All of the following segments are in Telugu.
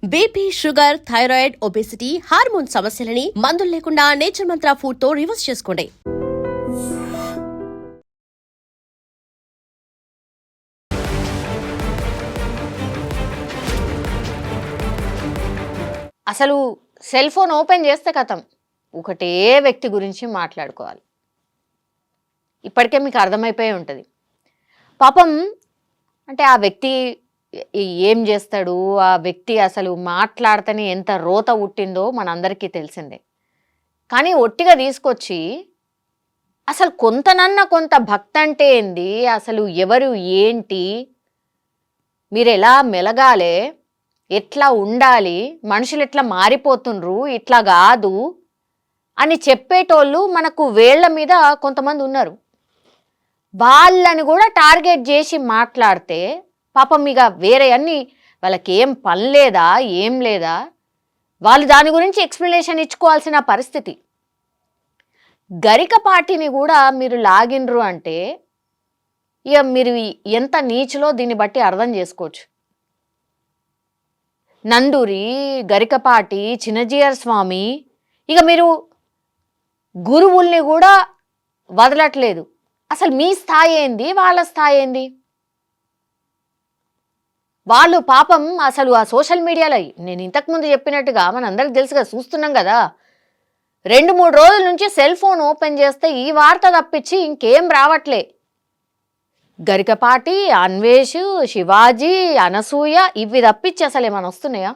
BP, sugar, thyroid, obesity, hormone సమస్యలని మందులు లేకుండా నేచర్ మంత్ర ఫుడ్ తో రివర్స్ చేసుకోండి. అసలు సెల్ ఫోన్ ఓపెన్ చేస్తే కథం ఒకటే వ్యక్తి గురించి మాట్లాడుకోవాలి. ఇప్పటికే మీకు అర్థమైపోయి ఉంటుంది. పాపం అంటే ఆ వ్యక్తి ఏం చేస్తాడు, ఆ వ్యక్తి అసలు మాట్లాడితేనే ఎంత రోత పుట్టిందో మనందరికీ తెలిసిందే. కానీ ఒట్టిగా తీసుకొచ్చి అసలు కొంత భక్తి అంటే ఏంది, అసలు ఎవరు ఏంటి, మీరు ఎలా మెలగాలి, ఎట్లా ఉండాలి, మనుషులు ఎట్లా మారిపోతుండ్రు, ఇట్లా కాదు అని చెప్పేటోళ్ళు మనకు వేళ్ల మీద కొంతమంది ఉన్నారు. వాళ్ళని కూడా టార్గెట్ చేసి మాట్లాడితే పాపం ఇక వేరే అన్ని వాళ్ళకి ఏం పని లేదా, ఏం లేదా, వాళ్ళు దాని గురించి ఎక్స్ప్లెనేషన్ ఇచ్చుకోవాల్సిన పరిస్థితి. గరికపాటిని కూడా మీరు లాగినరు అంటే ఇక మీరు ఎంత నీచులో దీన్ని బట్టి అర్థం చేసుకోవచ్చు. నందూరి, గరికపాటి, చిన్నజీయర్ స్వామి, ఇక మీరు గురువుల్ని కూడా వదలట్లేదు. అసలు మీ స్థాయి ఏంది, వాళ్ళ స్థాయి ఏంది? వాళ్ళు పాపం అసలు ఆ సోషల్ మీడియాలో నేను ఇంతకుముందు చెప్పినట్టుగా మనందరికి తెలుసుగా, చూస్తున్నాం కదా, 2-3 రోజుల నుంచి సెల్ ఫోన్ ఓపెన్ చేస్తే ఈ వార్త తప్పించి ఇంకేం రావట్లే. గరికపాటి, అన్వేష్, శివాజీ, అనసూయ ఇవి తప్పించి అసలు ఏమైనా వస్తున్నాయా?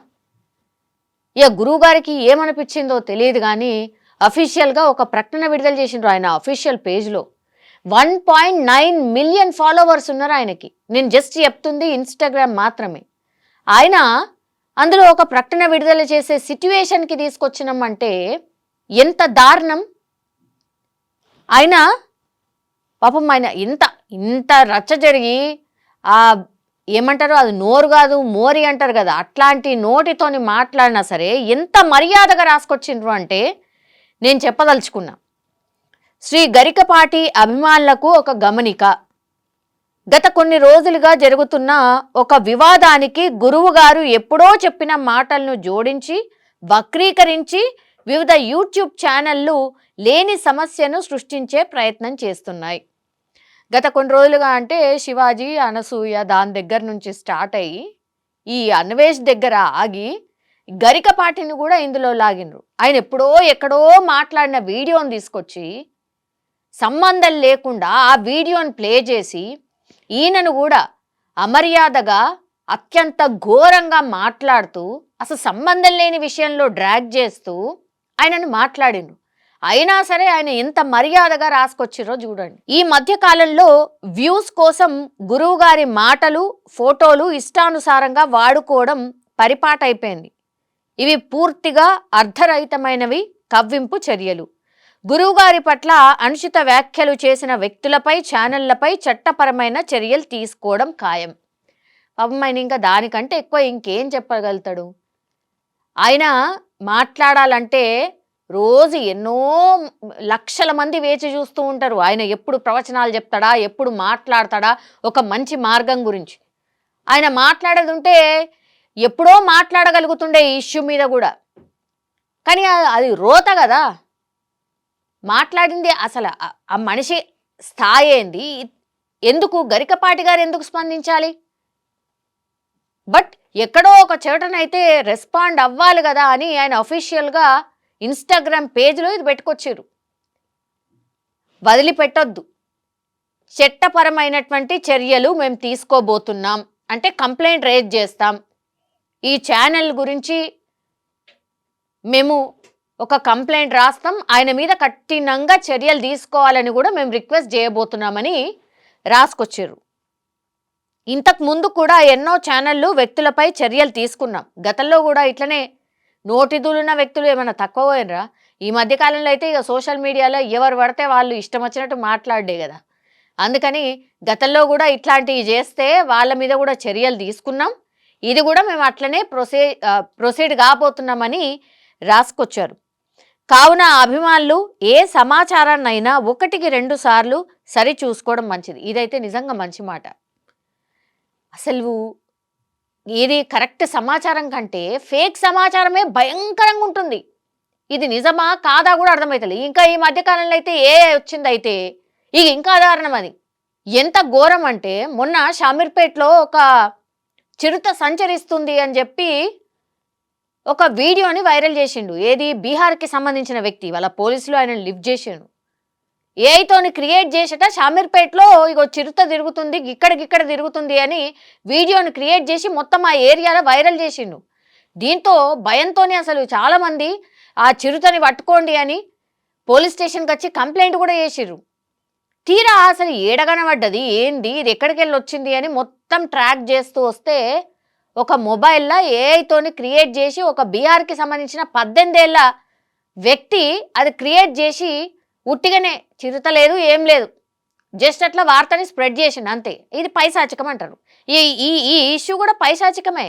ఇక గురువు గారికి ఏమనిపించిందో తెలియదు కానీ అఫీషియల్గా ఒక ప్రకటన విడుదల చేసిండ్రు ఆయన అఫీషియల్ పేజ్లో. 1.9 మిలియన్ ఫాలోవర్స్ ఉన్నారు ఆయనకి. నేను జస్ట్ చెప్తుంది ఇన్స్టాగ్రామ్ మాత్రమే. ఆయన అందులో ఒక ప్రకటన విడుదల చేసే సిట్యువేషన్కి తీసుకొచ్చినామంటే ఎంత దారుణం. ఆయన పాపం ఆయన ఇంత రచ్చ జరిగి ఏమంటారు, అది నోరు కాదు మోరి అంటారు కదా, అట్లాంటి నోటితోని మాట్లాడినా సరే ఎంత మర్యాదగా రాసుకొచ్చిండ్రు అంటే నేను చెప్పదలుచుకున్నా. శ్రీ గరికపాటి అభిమానులకు ఒక గమనిక. గత కొన్ని రోజులుగా జరుగుతున్న ఒక వివాదానికి గురువు గారు ఎప్పుడో చెప్పిన మాటలను జోడించి వక్రీకరించి వివిధ యూట్యూబ్ ఛానళ్లు లేని సమస్యను సృష్టించే ప్రయత్నం చేస్తున్నాయి. గత కొన్ని రోజులుగా అంటే శివాజీ, అనసూయ దాని దగ్గర నుంచి స్టార్ట్ అయ్యి ఈ అన్వేష్ దగ్గర ఆగి గరికపాటిని కూడా ఇందులో లాగినరు. ఆయన ఎక్కడో మాట్లాడిన వీడియోని తీసుకొచ్చి సంబంధం లేకుండా ఆ వీడియోని ప్లే చేసి ఈయనను కూడా అమర్యాదగా అత్యంత ఘోరంగా మాట్లాడుతూ అసలు సంబంధం లేని విషయంలో డ్రాగ్ చేస్తూ ఆయనను మాట్లాడిండ్రు. అయినా సరే ఆయన ఎంత మర్యాదగా రాసుకొచ్చిరో చూడండి. ఈ మధ్య కాలంలో వ్యూస్ కోసం గురువు గారి మాటలు, ఫోటోలు ఇష్టానుసారంగా వాడుకోవడం పరిపాటైపోయింది. ఇవి పూర్తిగా అర్థరహితమైనవి, కవ్వింపు చర్యలు. గురువుగారి పట్ల అనుచిత వ్యాఖ్యలు చేసిన వ్యక్తులపై, ఛానళ్లపై చట్టపరమైన చర్యలు తీసుకోవడం ఖాయం. పాపం ఆయన ఇంకా దానికంటే ఎక్కువ ఇంకేం చెప్పగలుగుతాడు? ఆయన మాట్లాడాలంటే రోజు ఎన్నో లక్షల మంది వేచి చూస్తూ ఉంటారు. ఆయన ఎప్పుడు ప్రవచనాలు చెప్తాడా, ఎప్పుడు మాట్లాడతాడా ఒక మంచి మార్గం గురించి. ఆయన మాట్లాడేది ఉంటే ఎప్పుడో మాట్లాడగలుగుతుండే ఈ ఇష్యూ మీద కూడా. కానీ అది రోత కదా మాట్లాడింది. అసలు ఆ మనిషి స్థాయి ఏంది, ఎందుకు గరికపాటి గారు ఎందుకు స్పందించాలి? బట్ ఎక్కడో ఒక చోటనైతే రెస్పాండ్ అవ్వాలి కదా అని ఆయన అఫీషియల్గా ఇన్స్టాగ్రామ్ పేజ్లో ఇది పెట్టుకొచ్చారు. వదిలిపెట్టొద్దు, చట్టపరమైనటువంటి చర్యలు మేము తీసుకోబోతున్నాం అంటే కంప్లైంట్ రేజ్ చేస్తాం, ఈ ఛానల్ గురించి మేము ఒక కంప్లైంట్ రాస్తాం, ఆయన మీద కఠినంగా చర్యలు తీసుకోవాలని కూడా మేము రిక్వెస్ట్ చేయబోతున్నామని రాసుకొచ్చారు. ఇంతకు ముందు కూడా ఎన్నో ఛానళ్ళు వ్యక్తులపై చర్యలు తీసుకున్నాం. గతంలో కూడా ఇట్లనే నోటిదులున్న వ్యక్తులు ఏమైనా తక్కువ పోయినరా? ఈ మధ్యకాలంలో అయితే ఇక సోషల్ మీడియాలో ఎవరు పడితే వాళ్ళు ఇష్టం వచ్చినట్టు మాట్లాడే కదా. అందుకని గతంలో కూడా ఇట్లాంటివి చేస్తే వాళ్ళ మీద కూడా చర్యలు తీసుకున్నాం, ఇది కూడా మేము అట్లనే ప్రొసీడ్ కాబోతున్నామని రాసుకొచ్చారు. కావున అభిమానులు ఏ సమాచారాన్నైనా 1-2 సార్లు సరి చూసుకోవడం మంచిది. ఇదైతే నిజంగా మంచి మాట. అసలు ఇది కరెక్ట్ సమాచారం కంటే ఫేక్ సమాచారమే భయంకరంగా ఉంటుంది. ఇది నిజమా కాదా కూడా అర్థమవుతుంది. ఇంకా ఈ మధ్యకాలంలో అయితే వచ్చిందైతే ఇక ఇంకా దారుణం. అది ఎంత ఘోరం అంటే మొన్న షామీర్పేటలో ఒక చిరుత సంచరిస్తుంది అని చెప్పి ఒక వీడియోని వైరల్ చేసిండు. ఏది బీహార్కి సంబంధించిన వ్యక్తి, వాళ్ళ పోలీసులు ఆయన లిఫ్ట్ చేసిండు. ఏఐతోని క్రియేట్ చేసేట షామీర్పేటలో ఇగో చిరుత తిరుగుతుంది, ఇక్కడికిక్కడ తిరుగుతుంది అని వీడియోని క్రియేట్ చేసి మొత్తం ఆ ఏరియాలో వైరల్ చేసిండు. దీంతో భయంతోనే అసలు చాలామంది ఆ చిరుతని పట్టుకోండి అని పోలీస్ స్టేషన్కి వచ్చి కంప్లైంట్ కూడా చేసిర్రు. తీరా అసలు ఏడగనబడ్డది ఏంది, ఇది ఎక్కడికి వెళ్ళి వచ్చింది అని మొత్తం ట్రాక్ చేస్తూ వస్తే ఒక మొబైల్లో ఏఐతోని క్రియేట్ చేసి ఒక బీహార్కి సంబంధించిన 18 ఏళ్ల వ్యక్తి అది క్రియేట్ చేసి ఉట్టిగానే చిరుత లేదు ఏం లేదు జస్ట్ అట్లా వార్తని స్ప్రెడ్ చేసిండు అంతే. ఇది పైశాచికం అంటారు. ఈ ఇష్యూ కూడా పైశాచికమే.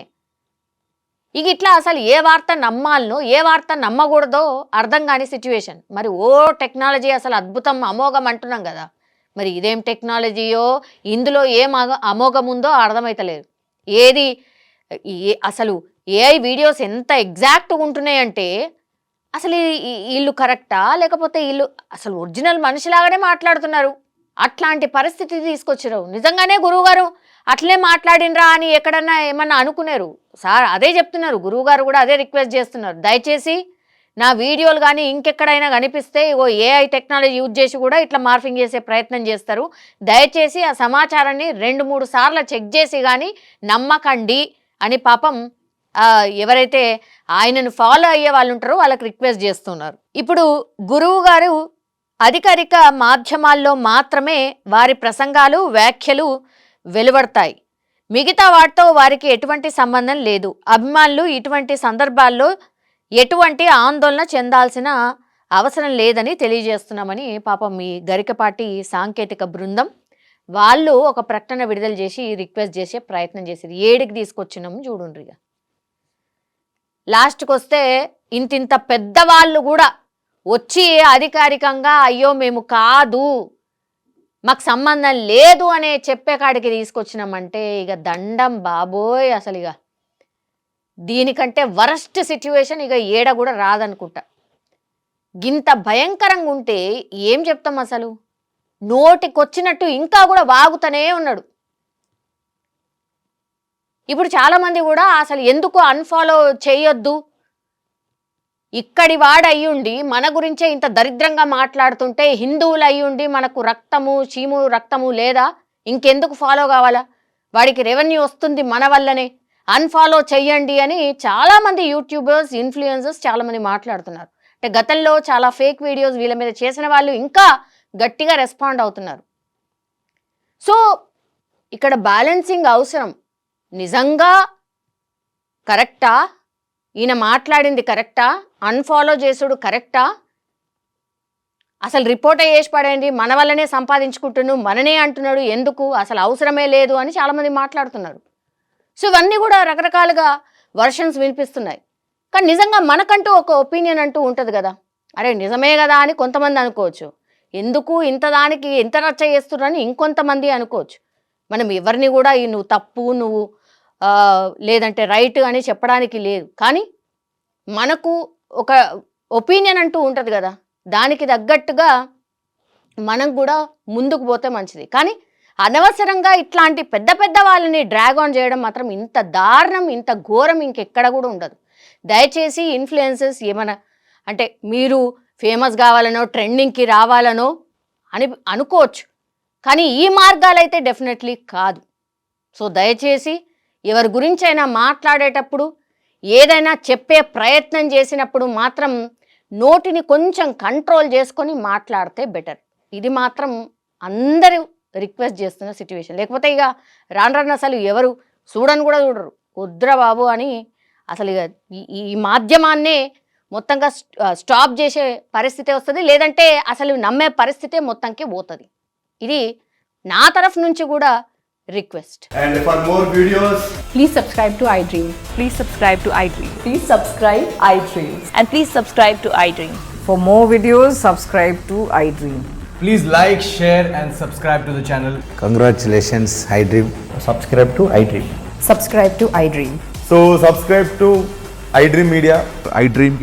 ఇక ఇట్లా అసలు ఏ వార్త నమ్మాలనో ఏ వార్త నమ్మకూడదో అర్థం కాని సిచ్యువేషన్. మరి టెక్నాలజీ అసలు అద్భుతం అమోఘం అంటున్నాం కదా, మరి ఇదేం టెక్నాలజీయో ఇందులో ఏం అమోఘం ఉందో అర్థమవుతలేదు. ఏది అసలు ఏఐ వీడియోస్ ఎంత ఎగ్జాక్ట్గా ఉంటున్నాయంటే అసలు వీళ్ళు కరెక్టా లేకపోతే వీళ్ళు అసలు ఒరిజినల్ మనిషిలాగానే మాట్లాడుతున్నారు. అట్లాంటి పరిస్థితి తీసుకొచ్చారు. నిజంగానే గురువుగారు అట్లే మాట్లాడినరా అని ఎక్కడన్నా ఏమన్నా అనుకున్నారు సార్? అదే చెప్తున్నారు గురువుగారు కూడా అదే రిక్వెస్ట్ చేస్తున్నారు. దయచేసి నా వీడియోలు కానీ ఇంకెక్కడైనా కనిపిస్తే ఇగో ఏఐ టెక్నాలజీ యూజ్ చేసి కూడా ఇట్లా మార్ఫింగ్ చేసే ప్రయత్నం చేస్తారు. దయచేసి ఆ సమాచారాన్ని 2-3 సార్లు చెక్ చేసి కానీ నమ్మకండి అని పాపం ఎవరైతే ఆయనను ఫాలో అయ్యే వాళ్ళు ఉంటారో వాళ్ళకి రిక్వెస్ట్ చేస్తున్నారు. ఇప్పుడు గురువు గారు అధికారిక మాధ్యమాల్లో మాత్రమే వారి ప్రసంగాలు వ్యాఖ్యలు వెలువడతాయి. మిగతా వాటితో వారికి ఎటువంటి సంబంధం లేదు. అభిమానులు ఇటువంటి సందర్భాల్లో ఎటువంటి ఆందోళన చెందాల్సిన అవసరం లేదని తెలియజేస్తున్నామని పాపం ఈ గరికపాటి సాంకేతిక బృందం వాళ్ళు ఒక ప్రకటన విడుదల చేసి రిక్వెస్ట్ చేసే ప్రయత్నం చేసేది. ఏడికి తీసుకొచ్చినాము చూడుండ్రిగా. లాస్ట్కి వస్తే ఇంతింత పెద్దవాళ్ళు కూడా వచ్చి అధికారికంగా అయ్యో మేము కాదు మాకు సంబంధం లేదు అనే చెప్పే కాడికి తీసుకొచ్చినామంటే ఇక దండం బాబోయ్. అసలు ఇక దీనికంటే వరస్ట్ సిచ్యువేషన్ ఇక ఏడ కూడా రాదనుకుంటా. గింత భయంకరంగా ఉంటే ఏం చెప్తాం అసలు? నోటికొచ్చినట్టు ఇంకా కూడా వాగుతూనే ఉన్నాడు. ఇప్పుడు చాలామంది కూడా అసలు ఎందుకు అన్ఫాలో చేయొద్దు, ఇక్కడి వాడు అయ్యుండి మన గురించే ఇంత దరిద్రంగా మాట్లాడుతుంటే హిందువులు అయ్యుండి మనకు రక్తము చీము రక్తము లేదా ఇంకెందుకు ఫాలో కావాలా, వాడికి రెవెన్యూ వస్తుంది మన వల్లనే, అన్ఫాలో చెయ్యండి అని చాలామంది యూట్యూబర్స్ ఇన్ఫ్లుయెన్సర్స్ చాలామంది మాట్లాడుతున్నారు. అంటే గతంలో చాలా ఫేక్ వీడియోస్ వీళ్ళ మీద చేసిన వాళ్ళు ఇంకా గట్టిగా రెస్పాండ్ అవుతున్నారు. సో ఇక్కడ బ్యాలెన్సింగ్ అవసరం. నిజంగా కరెక్టా, ఈయన మాట్లాడింది కరెక్టా, అన్ఫాలో చేసుడు కరెక్టా, అసలు రిపోర్ట్ చేసి పడండి మన వల్లనే సంపాదించుకుంటున్నాడు మననే అంటున్నాడు ఎందుకు, అసలు అవసరమే లేదు అని చాలామంది మాట్లాడుతున్నారు. సో ఇవన్నీ కూడా రకరకాలుగా వర్షన్స్ వినిపిస్తున్నాయి. కానీ నిజంగా మనకంటూ ఒక ఒపీనియన్ అంటూ ఉంటుంది కదా, అరే నిజమే కదా అని కొంతమంది అనుకోవచ్చు, ఎందుకు ఇంత దానికి ఎంత రచ్చ చేస్తున్నారని ఇంకొంతమంది అనుకోవచ్చు. మనం ఎవరిని కూడా నువ్వు తప్పు నువ్వు లేదంటే రైట్ అని చెప్పడానికి లేదు. కానీ మనకు ఒక ఒపీనియన్ అంటూ ఉంటుంది కదా, దానికి తగ్గట్టుగా మనం కూడా ముందుకు పోతే మంచిది. కానీ అనవసరంగా ఇట్లాంటి పెద్ద పెద్ద వాళ్ళని డ్రాగ్ ఆన్ చేయడం మాత్రం ఇంత దారుణం ఇంత ఘోరం ఇంకెక్కడ కూడా ఉండదు. దయచేసి ఇన్ఫ్లుయెన్సర్స్ ఏమైనా అంటే మీరు ఫేమస్ కావాలనో ట్రెండింగ్కి రావాలనో అని అనుకోవచ్చు, కానీ ఈ మార్గాలైతే డెఫినెట్లీ కాదు. సో దయచేసి ఎవరి గురించైనా మాట్లాడేటప్పుడు ఏదైనా చెప్పే ప్రయత్నం చేసినప్పుడు మాత్రం నోటిని కొంచెం కంట్రోల్ చేసుకొని మాట్లాడితే బెటర్. ఇది మాత్రం అందరూ రిక్వెస్ట్ చేస్తున్న సిచ్యువేషన్. లేకపోతే ఇక రాను అసలు ఎవరు చూడని కూడా చూడరు, వద్దురా బాబు అని అసలు ఇక ఈ మాధ్యమాన్నే మొత్తంగా స్టాప్ చేసే పరిస్థితి వస్తుంది, లేదంటే అసలు నమ్మే పరిస్థితే మొత్తంకి పోతుంది. ఇది నా తరఫు నుంచి కూడా request. And for more videos, please subscribe to iDream. Please subscribe to iDream. Please subscribe iDream. And please subscribe to iDream. For more videos, subscribe to iDream. please like, share and subscribe to the channel. Congratulations, iDream. Subscribe to iDream. Subscribe to iDream. So subscribe to iDream Media. iDream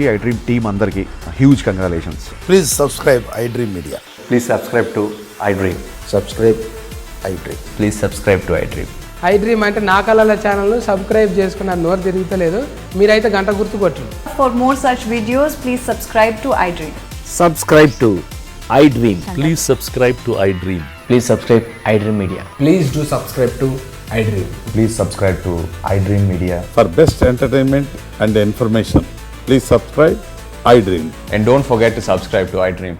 team అందరికి huge congratulations. Please subscribe iDream Media. Please subscribe to iDream. Subscribe iDream. Please subscribe to iDream. iDream అంటే నా కళల ఛానల్ను సబ్స్క్రైబ్ చేసుకున్న నోరు తిరుగుతలేదు, మీరైతే గంట గుర్తు కొట్టండి. For more such videos, please subscribe to iDream. Subscribe to iDream. Please subscribe to iDream. Please subscribe iDream Media. Please do subscribe to iDream. Please subscribe to iDream Media. For best entertainment and information, please subscribe iDream. And don't forget to subscribe to iDream.